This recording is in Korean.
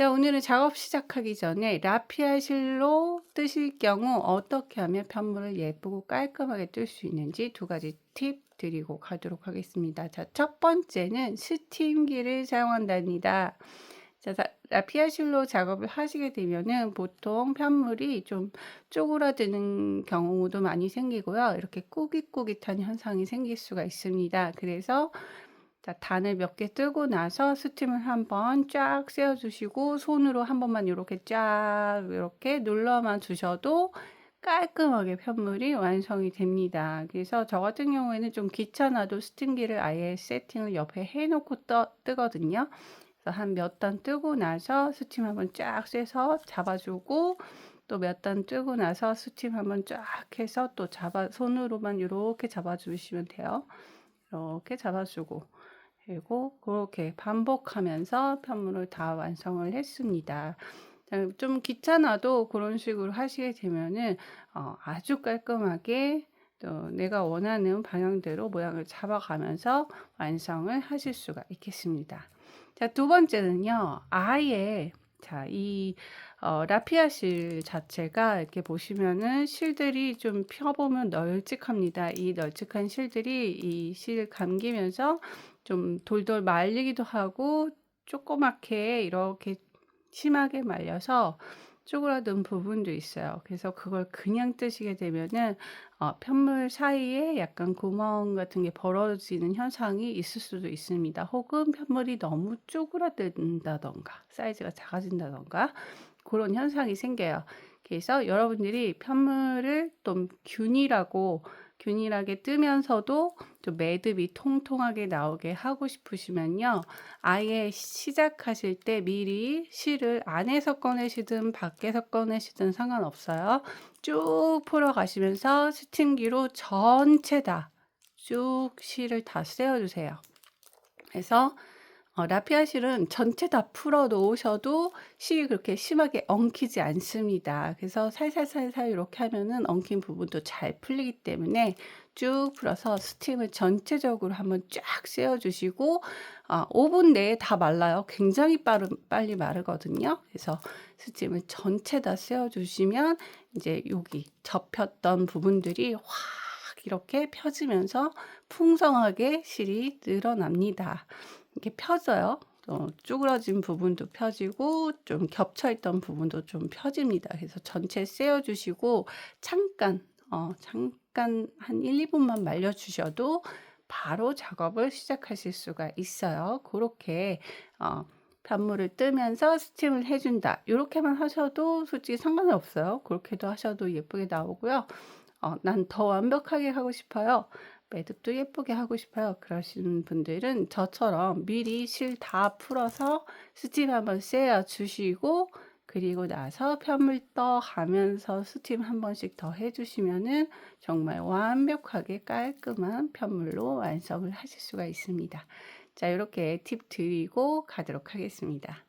자, 오늘은 작업 시작하기 전에 라피아 실로 뜨실 경우 어떻게 하면 편물을 예쁘고 깔끔하게 뜰 수 있는지 두 가지 팁 드리고 가도록 하겠습니다. 자, 첫 번째는 스팀기를 사용한답니다. 자, 라피아 실로 작업을 하시게 되면은 보통 편물이 좀 쪼그라드는 경우도 많이 생기고요. 이렇게 꾸깃꾸깃한 현상이 생길 수가 있습니다. 그래서 자, 단을 몇 개 뜨고 나서 스팀을 한번 쫙 세워 주시고 손으로 한 번만 요렇게 쫙 이렇게 눌러만 주셔도 깔끔하게 편물이 완성이 됩니다. 그래서 저 같은 경우에는 좀 귀찮아도 스팀기를 아예 세팅을 옆에 해 놓고 뜨거든요. 그래서 한 몇 단 뜨고 나서 스팀 한번 쫙 쐬서 잡아 주고 또 몇 단 뜨고 나서 스팀 한번 쫙 해서 또 손으로만 요렇게 잡아 주시면 돼요. 이렇게 잡아 주고 그리고 그렇게 반복하면서 편물을 다 완성을 했습니다. 좀 귀찮아도 그런 식으로 하시게 되면은 아주 깔끔하게 또 내가 원하는 방향대로 모양을 잡아가면서 완성을 하실 수가 있겠습니다. 자, 두 번째는요. 아예 자, 이 라피아 실 자체가 이렇게 보시면은 실들이 좀 펴보면 널찍합니다. 이 널찍한 실들이 이 실 감기면서 좀 돌돌 말리기도 하고 조그맣게 이렇게 심하게 말려서 쪼그라든 부분도 있어요. 그래서 그걸 그냥 뜨시게 되면은 편물 사이에 약간 구멍 같은 게 벌어지는 현상이 있을 수도 있습니다. 혹은 편물이 너무 쪼그라든다든가 사이즈가 작아진다든가 그런 현상이 생겨요. 그래서 여러분들이 편물을 좀 균일하게 뜨면서도 좀 매듭이 통통하게 나오게 하고 싶으시면요. 아예 시작하실 때 미리 실을 안에서 꺼내시든 밖에서 꺼내시든 상관없어요. 쭉 풀어 가시면서 스팀기로 전체 다 쭉 실을 다 세워 주세요. 그래서 라피아 실은 전체 다 풀어 놓으셔도 실이 그렇게 심하게 엉키지 않습니다. 그래서 살살살살 이렇게 하면은 엉킨 부분도 잘 풀리기 때문에 쭉 풀어서 스팀을 전체적으로 한번 쫙 세워 주시고 5분 내에 다 말라요. 굉장히 빨리 마르거든요. 그래서 스팀을 전체 다 세워 주시면 이제 여기 접혔던 부분들이 확 이렇게 펴지면서 풍성하게 실이 늘어납니다. 이렇게 펴져요. 쭈그러진 부분도 펴지고 좀 겹쳐 있던 부분도 좀 펴집니다. 그래서 전체 세워 주시고 잠깐 한 1-2 분만 말려 주셔도 바로 작업을 시작하실 수가 있어요. 고렇게 편물을 뜨면서 스팀을 해 준다. 요렇게만 하셔도 솔직히 상관은 없어요. 그렇게도 하셔도 예쁘게 나오고요. '난 더 완벽하게 하고 싶어요. 매듭도 예쁘게 하고 싶어요.' 그러시는 분들은 저처럼 미리 실 다 풀어서 스팀 한번 쐬어 주시고 그리고 나서 편물 떠 가면서 스팀 한 번씩 더 해 주시면은 정말 완벽하게 깔끔한 편물로 완성을 하실 수가 있습니다. 자, 요렇게 팁 드리고 가도록 하겠습니다.